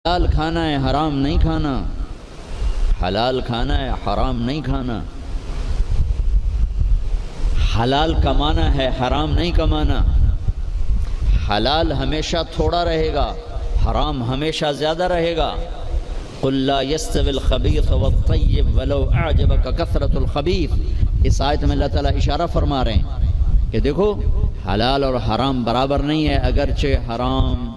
حلال کھانا ہے، حرام نہیں کھانا، حلال کھانا ہے، حرام نہیں کھانا، حلال کمانا ہے، حرام نہیں کمانا، حلال ہمیشہ تھوڑا رہے گا، حرام ہمیشہ زیادہ رہے گا۔ قل لا يستوي الخبيث والطيب ولو اعجبك كثرة الخبيث، اس آیت میں اللہ تعالیٰ اشارہ فرما رہے ہیں کہ دیکھو حلال اور حرام برابر نہیں ہے، اگرچہ حرام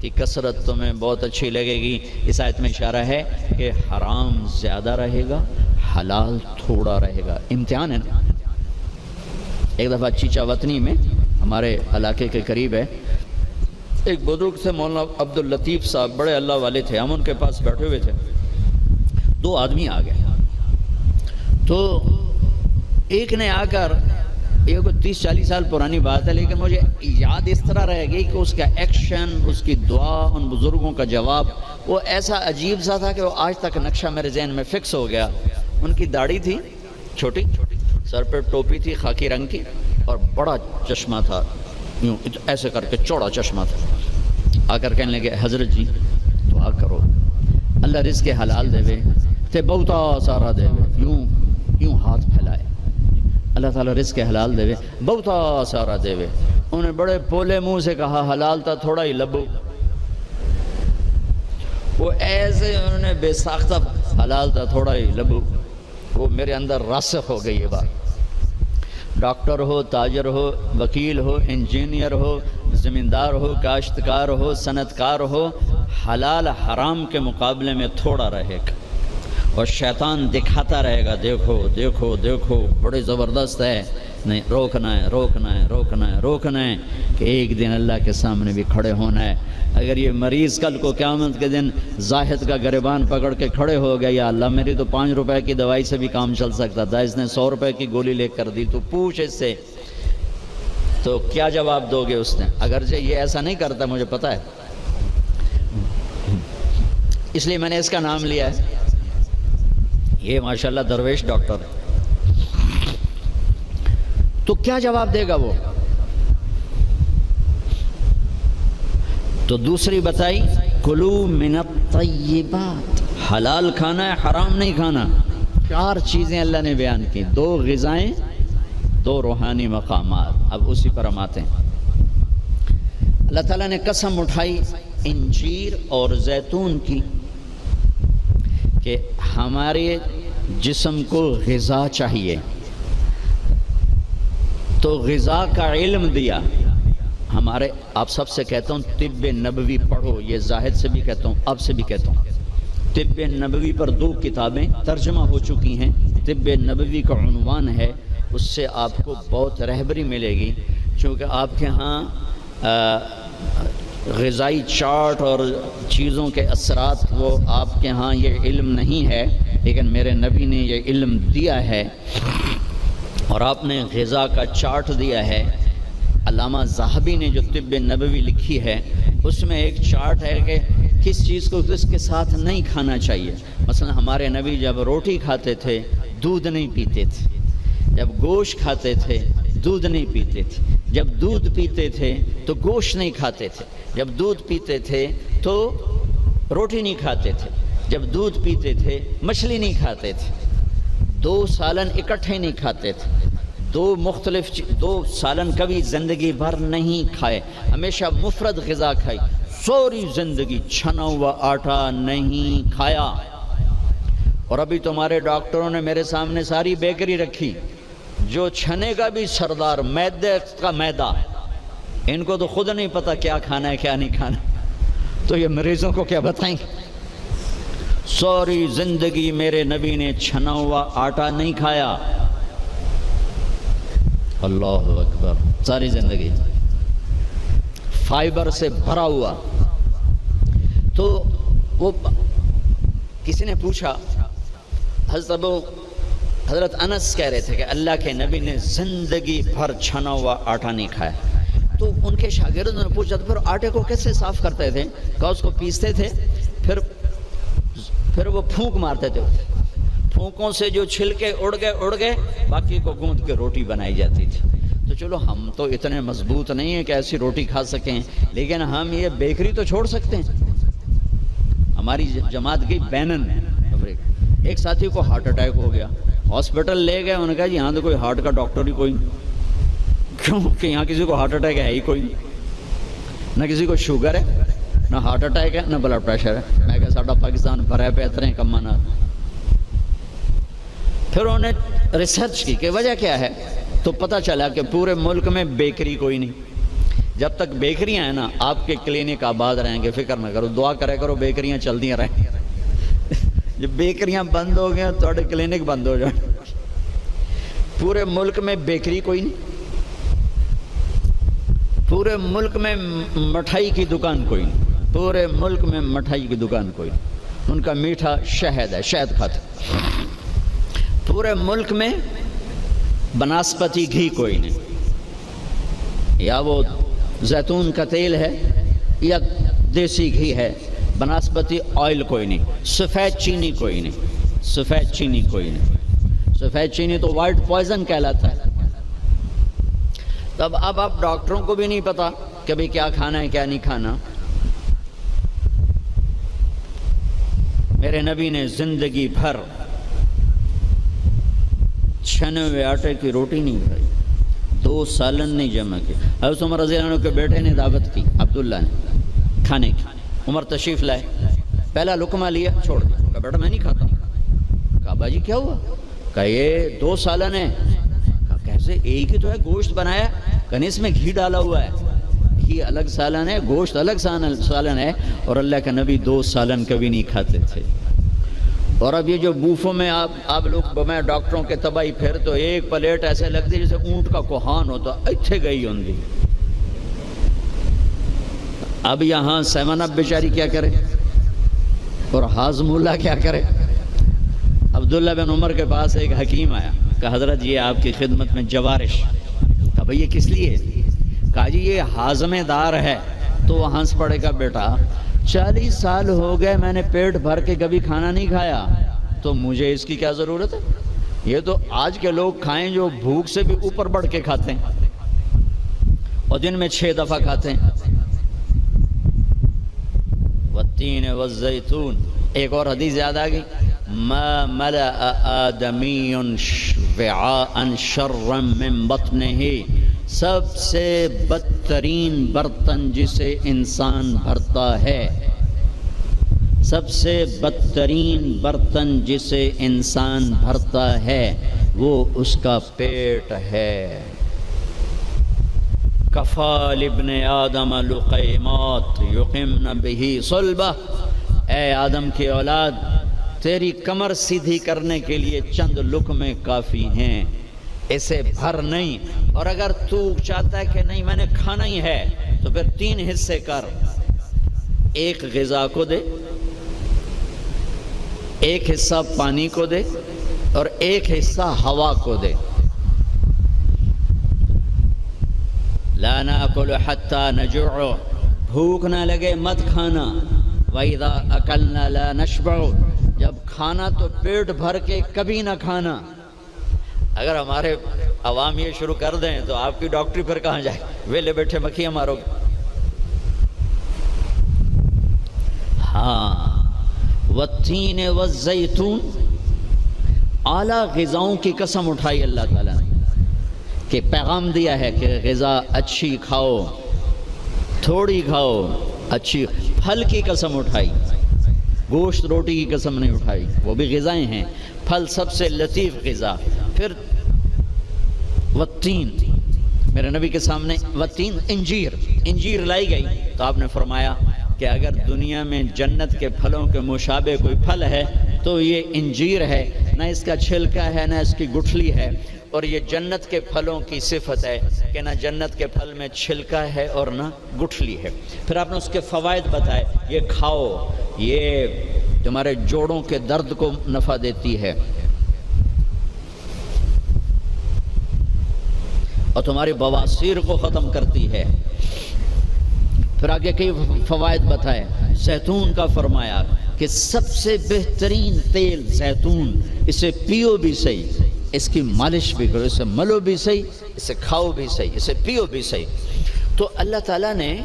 کی کثرت تمہیں بہت اچھی لگے گی، اس آیت میں اشارہ ہے کہ حرام زیادہ رہے گا، حلال تھوڑا رہے گا۔ امتحان ہے نا۔ ایک دفعہ چیچا وطنی میں ہمارے علاقے کے قریب ہے، ایک بزرگ سے مولانا عبداللطیف صاحب، بڑے اللہ والے تھے، ہم ان کے پاس بیٹھے ہوئے تھے، دو آدمی آ گئے، تو ایک نے آ کر، یہ کوئی 30-40 سال پرانی بات ہے لیکن مجھے یاد اس طرح رہ گئی کہ اس کا ایکشن، اس کی دعا، ان بزرگوں کا جواب وہ ایسا عجیب سا تھا کہ وہ آج تک نقشہ میرے ذہن میں فکس ہو گیا۔ ان کی داڑھی تھی چھوٹی، سر پہ ٹوپی تھی خاکی رنگ کی، اور بڑا چشمہ تھا، یوں ایسے کر کے چوڑا چشمہ تھا۔ آ کر کہنے لگے حضرت جی دعا کرو اللہ رزق حلال دے وے تے بہتا سارا دے وے، یوں ہاتھ پھیلائے، اللہ تعالیٰ رزق حلال دے وے بہتا سارا دے وے۔ انہوں نے بڑے پولے منہ سے کہا حلال تا تھوڑا ہی لبو، وہ ایسے انہوں نے بے ساختہ حلال تا تھوڑا ہی لبو، وہ میرے اندر راسخ ہو گئی یہ بات۔ ڈاکٹر ہو، تاجر ہو، وکیل ہو، انجینئر ہو، زمیندار ہو، کاشتکار ہو، صنعت کار ہو، حلال حرام کے مقابلے میں تھوڑا رہے گا، اور شیطان دکھاتا رہے گا دیکھو دیکھو دیکھو بڑے زبردست ہے، نہیں روکنا ہے روکنا ہے روکنا ہے روکنا ہے کہ ایک دن اللہ کے سامنے بھی کھڑے ہونا ہے۔ اگر یہ مریض کل کو قیامت کے دن زاہد کا گریبان پکڑ کے کھڑے ہو گیا، یا اللہ میری تو 5 روپے کی دوائی سے بھی کام چل سکتا تھا، اس نے 100 روپے کی گولی لے کر دی، تو پوچھ اس سے، تو کیا جواب دو گے؟ اس نے اگرچہ یہ ایسا نہیں کرتا مجھے پتہ ہے، اس لیے میں نے اس کا نام لیا ہے، یہ ماشاءاللہ درویش ڈاکٹر ہے، تو کیا جواب دے گا وہ؟ تو دوسری بتائی کلو من الطیبات، حلال کھانا ہے حرام نہیں کھانا۔ 4 چیزیں اللہ نے بیان کی، 2 غذائیں، 2 روحانی مقامات۔ اب اسی پر ہم آتے ہیں۔ اللہ تعالیٰ نے قسم اٹھائی انجیر اور زیتون کی کہ ہمارے جسم کو غذا چاہیے، تو غذا کا علم دیا۔ ہمارے آپ سب سے کہتا ہوں طب نبوی پڑھو، یہ زاہد سے بھی کہتا ہوں آپ سے بھی کہتا ہوں، طب نبوی پر 2 کتابیں ترجمہ ہو چکی ہیں، طب نبوی کا عنوان ہے، اس سے آپ کو بہت رہبری ملے گی، چونکہ آپ کے ہاں غذائی چارٹ اور چیزوں کے اثرات وہ آپ کے ہاں یہ علم نہیں ہے، لیکن میرے نبی نے یہ علم دیا ہے، اور آپ نے غذا کا چارٹ دیا ہے۔ علامہ ذہبی نے جو طب نبوی لکھی ہے اس میں ایک چارٹ ہے کہ کس چیز کو کس کے ساتھ نہیں کھانا چاہیے۔ مثلا ہمارے نبی جب روٹی کھاتے تھے دودھ نہیں پیتے تھے، جب گوشت کھاتے تھے دودھ نہیں پیتے تھے، جب دودھ پیتے تھے تو گوشت نہیں کھاتے تھے، جب دودھ پیتے تھے تو روٹی نہیں کھاتے تھے، جب دودھ پیتے تھے مچھلی نہیں کھاتے تھے، 2 سالن اکٹھے نہیں کھاتے تھے، 2 سالن کبھی زندگی بھر نہیں کھائے، ہمیشہ مفرد غذا کھائی، سوری زندگی چھنا ہوا آٹا نہیں کھایا۔ اور ابھی تمہارے ڈاکٹروں نے میرے سامنے ساری بیکری رکھی، جو چھنے کا بھی سردار، میدے کا میدا، ان کو تو خود نہیں پتہ کیا کھانا ہے کیا نہیں کھانا، تو یہ مریضوں کو کیا بتائیں گے؟ سوری زندگی میرے نبی نے چھنا ہوا آٹا نہیں کھایا، اللہ اکبر، ساری زندگی فائبر سے بھرا ہوا۔ تو وہ کسی نے پوچھا، حضرت انس کہہ رہے تھے کہ اللہ کے نبی نے زندگی بھر چھنا ہوا آٹا نہیں کھایا، تو ان کے شاگردوں نے پوچھا تو پھر آٹے کو کیسے صاف کرتے تھے؟ کہا اس کو پیستے تھے، پھر وہ پھونک مارتے تھے، پھونکوں سے جو چھلکے اڑ گئے باقی کو گوندھ کے روٹی بنائی جاتی تھی۔ تو چلو ہم تو اتنے مضبوط نہیں ہیں کہ ایسی روٹی کھا سکیں، لیکن ہم یہ بیکری تو چھوڑ سکتے ہیں، ہماری جماعت گئی بینن افریقہ، ایک ساتھی کو ہارٹ اٹیک ہو گیا، ہاسپٹل لے گئے، انہوں نے کہا جی یہاں تو کوئی ہارٹ کا ڈاکٹر ہی کوئی نہیں، کیوں کہ یہاں کسی کو ہارٹ اٹیک ہے ہی کوئی نہیں، نہ کسی کو شوگر ہے، نہ ہارٹ اٹیک ہے، نہ بلڈ پریشر ہے۔ میں کہا ساڈا پاکستان بھرا بہتر ہیں کما نہ۔ پھر انہوں نے ریسرچ کی کہ وجہ کیا ہے، تو پتہ چلا کہ پورے ملک میں بیکری کوئی نہیں۔ جب تک بیکریاں ہیں نا آپ کے کلینک آباد رہیں گے، فکر نہ کرو، دعا کرے کرو بیکریاں چلتی رہیں۔ جب بیکریاں بند ہو گئے تو کلینک بند ہو جائیں۔ پورے ملک میں بیکری کوئی نہیں، پورے ملک میں مٹھائی کی دکان کوئی نہیں، پورے ملک میں مٹھائی کی دکان کوئی نہیں، ان کا میٹھا شہد ہے، شہد کھاتے۔ پورے ملک میں بناسپتی گھی کوئی نہیں، یا وہ زیتون کا تیل ہے یا دیسی گھی ہے، بناسپتی آئل کوئی نہیں، سفید چینی کوئی نہیں، سفید چینی کوئی نہیں، سفید چینی تو وائٹ پوائزن کہلاتا ہے۔ تب اب ڈاکٹروں کو بھی نہیں پتا کہ بھئی کیا کھانا ہے کیا نہیں کھانا۔ میرے نبی نے زندگی بھر چھنے ہوئے آٹے کی روٹی نہیں کھائی، 2 سالن نہیں جمع کی۔ حضرت عمر رضی اللہ عنہ کے بیٹے نے دعوت کی، عبداللہ نے، کھانے کی۔ عمر تشریف لائے، پہلا لقمہ لیا، چھوڑ دیا، کہا بیٹا میں نہیں کھاتا۔ کہا باجی کیا ہوا؟ کہا یہ 2 سالن ہے۔ کہا کیسے؟ ایک ہی تو ہے، گوشت بنایا، کہا اس میں گھی ڈالا ہوا ہے، گھی الگ سالن ہے، گوشت الگ سالن ہے، اور اللہ کے نبی 2 سالن کبھی نہیں کھاتے تھے۔ اور اب یہ جو بوفوں میں آپ لوگ میں ڈاکٹروں کے تباہی پھر تو ایک پلیٹ ایسے لگتی جیسے اونٹ کا کوہان ہوتا، اتھے گئی ہوں گی۔ اب یہاں 7 اپ بیچاری کیا کرے اور ہاضم اللہ کیا کرے؟ عبداللہ بن عمر کے پاس ایک حکیم آیا، کہا حضرت یہ آپ کی خدمت میں جوارش۔ کہا بھئی یہ کس لیے؟ کہا جی یہ ہاضمے دار ہے۔ تو وہ ہنس پڑے گا، بیٹا 40 سال ہو گئے میں نے پیٹ بھر کے کبھی کھانا نہیں کھایا، تو مجھے اس کی کیا ضرورت ہے؟ یہ تو آج کے لوگ کھائیں جو بھوک سے بھی اوپر بڑھ کے کھاتے ہیں اور دن میں 6 دفعہ کھاتے ہیں۔ والتین والزیتون، ایک اور حدیث یاد آ گئی، ما ملأ آدمی وعاء شرا من بطنہ، سب سے بدترین برتن جسے انسان بھرتا ہے، سب سے بدترین برتن جسے انسان بھرتا ہے وہ اس کا پیٹ ہے۔ کفا لابن آدم لقیمات یقمن بہ صلبہ، اے آدم کی اولاد تیری کمر سیدھی کرنے کے لیے چند لقمے کافی ہیں، اسے بھر نہیں۔ اور اگر تو چاہتا ہے کہ نہیں میں نے کھانا ہی ہے تو پھر 3 حصے کر، ایک غذا کو دے، ایک حصہ پانی کو دے، اور ایک حصہ ہوا کو دے۔ لا ناکل حتی نجوع، بھوک نہ لگے مت کھانا۔ وَإِذَا أَكَلْنَا لَا نَشْبَعُ، جب کھانا تو پیٹ بھر کے کبھی نہ کھانا۔ اگر ہمارے عوام یہ شروع کر دیں تو آپ کی ڈاکٹری پھر کہاں جائے، ویلے بیٹھے مکھیاں مارو گے۔ ہاں، والتین والزیتون، اعلیٰ غذاؤں کی قسم اٹھائی اللہ تعالیٰ نے کہ پیغام دیا ہے کہ غذا اچھی کھاؤ، تھوڑی کھاؤ، اچھی۔ پھل کی قسم اٹھائی، گوشت روٹی کی قسم نہیں اٹھائی، وہ بھی غذائیں ہیں، پھل سب سے لطیف غذا۔ پھر والتین، میرے نبی کے سامنے والتین، انجیر لائی گئی تو آپ نے فرمایا کہ اگر دنیا میں جنت کے پھلوں کے مشابہ کوئی پھل ہے تو یہ انجیر ہے، نہ اس کا چھلکا ہے نہ اس کی گٹھلی ہے، اور یہ جنت کے پھلوں کی صفت ہے کہ نہ جنت کے پھل میں چھلکا ہے اور نہ گٹھلی ہے۔ پھر آپ نے اس کے فوائد بتائے، یہ کھاؤ، یہ تمہارے جوڑوں کے درد کو نفع دیتی ہے اور تمہاری بواسیر کو ختم کرتی ہے۔ پھر آگے کئی فوائد بتائے، زیتون کا فرمایا کہ سب سے بہترین تیل زیتون، اسے پیو بھی صحیح، اس کی مالش بھی کرو، اسے ملو بھی صحیح، اسے کھاؤ بھی صحیح، اسے پیو بھی صحیح۔ تو اللہ تعالیٰ نے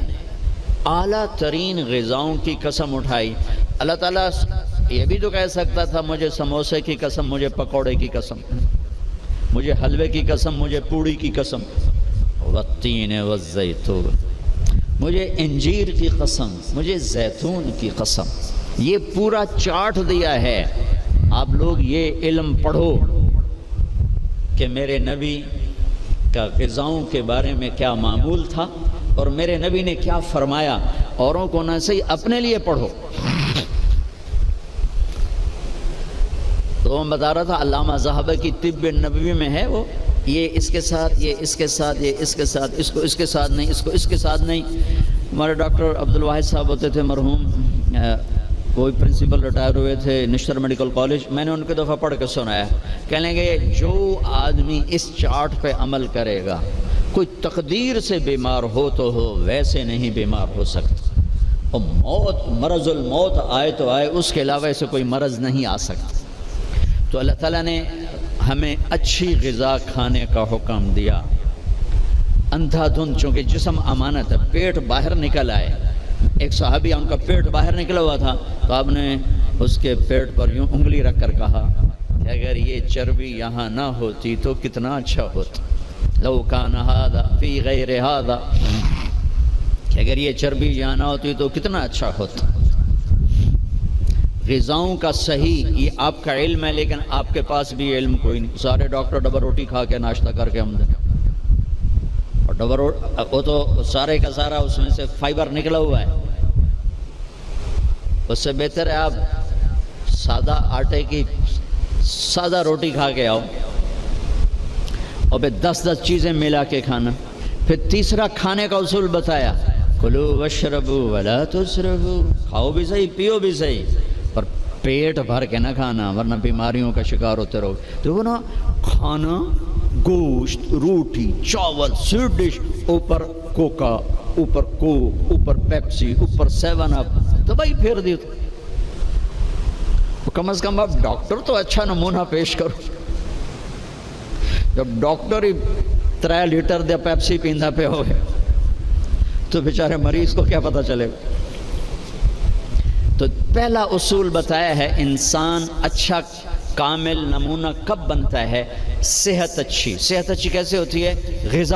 اعلیٰ ترین غذاؤں کی قسم اٹھائی، اللہ تعالیٰ یہ بھی تو کہہ سکتا تھا مجھے سموسے کی قسم، مجھے پکوڑے کی قسم، مجھے حلوے کی قسم، مجھے پوڑی کی قسم، والتین والزیتون، مجھے انجیر کی قسم، مجھے زیتون کی قسم۔ یہ پورا چارٹ دیا ہے، آپ لوگ یہ علم پڑھو کہ میرے نبی کا غذاؤں کے بارے میں کیا معمول تھا اور میرے نبی نے کیا فرمایا۔ اوروں کو نہ صحیح اپنے لیے پڑھو۔ تو میں بتا رہا تھا علامہ ذہبی کی طب نبوی میں ہے وہ، یہ اس کے ساتھ، یہ اس کے ساتھ، یہ اس کے ساتھ، اس کو اس کے ساتھ نہیں، اس کو اس کے ساتھ نہیں۔ ہمارے ڈاکٹر عبدالواحد صاحب ہوتے تھے مرحوم، کوئی پرنسپل ریٹائر ہوئے تھے نشتر میڈیکل کالج، میں نے ان کے دفعہ پڑھ کے سنایا، کہنے گے جو آدمی اس چارٹ پہ عمل کرے گا، کوئی تقدیر سے بیمار ہو تو ہو، ویسے نہیں بیمار ہو سکتا، اور موت، مرض الموت آئے تو آئے، اس کے علاوہ ایسے کوئی مرض نہیں آ سکتا۔ تو اللہ تعالیٰ نے ہمیں اچھی غذا کھانے کا حکم دیا، اندھا دھند، چونکہ جسم امانت ہے، پیٹ باہر نکل آئے۔ ایک صحابی ان کا پیٹ باہر نکلا ہوا تھا، تو آپ نے اس کے پیٹ پر یوں انگلی رکھ کر کہا کہ اگر یہ چربی یہاں نہ ہوتی تو کتنا اچھا ہوتا، لو کان ھذا فی غیر ھذا، کہ اگر یہ چربی یہاں نہ ہوتی تو کتنا اچھا ہوتا۔ غذاؤں کا صحیح یہ آپ کا علم ہے، لیکن آپ کے پاس بھی علم کوئی نہیں۔ سارے ڈاکٹر ڈبل روٹی کھا کے ناشتہ کر کے ہم دیں، اور ڈبل روٹی وہ تو سارے کا سارا اس میں سے فائبر نکلا ہوا ہے، اس سے بہتر ہے آپ سادہ آٹے کی سادہ روٹی کھا کے آؤ، اور پھر 10 چیزیں ملا کے کھانا۔ پھر تیسرا کھانے کا اصول بتایا، کلوا واشربوا ولا تسرفوا، کھاؤ بھی صحیح، پیو بھی صحیح، پر پیٹ بھر کے نہ کھانا، ورنہ بیماریوں کا شکار ہوتے رہو۔ تو وہ نا کھانا، گوشت، روٹی، چاول، سویٹ ڈش، اوپر کوکا، اوپر کوک، اوپر پیپسی، اوپر 7 اپ، تو بھائی پھیر دیو۔ کم از کم آپ ڈاکٹر تو اچھا نمونہ پیش کرو۔ جب ڈاکٹر ہی 3 لیٹر دے پیپسی پیندا پہ ہوئے تو بیچارے مریض کو کیا پتہ چلے گا۔ تو پہلا اصول بتایا ہے، انسان اچھا کامل نمونہ کب بنتا ہے؟ صحت اچھی۔ صحت اچھی کیسے ہوتی ہے؟ غذا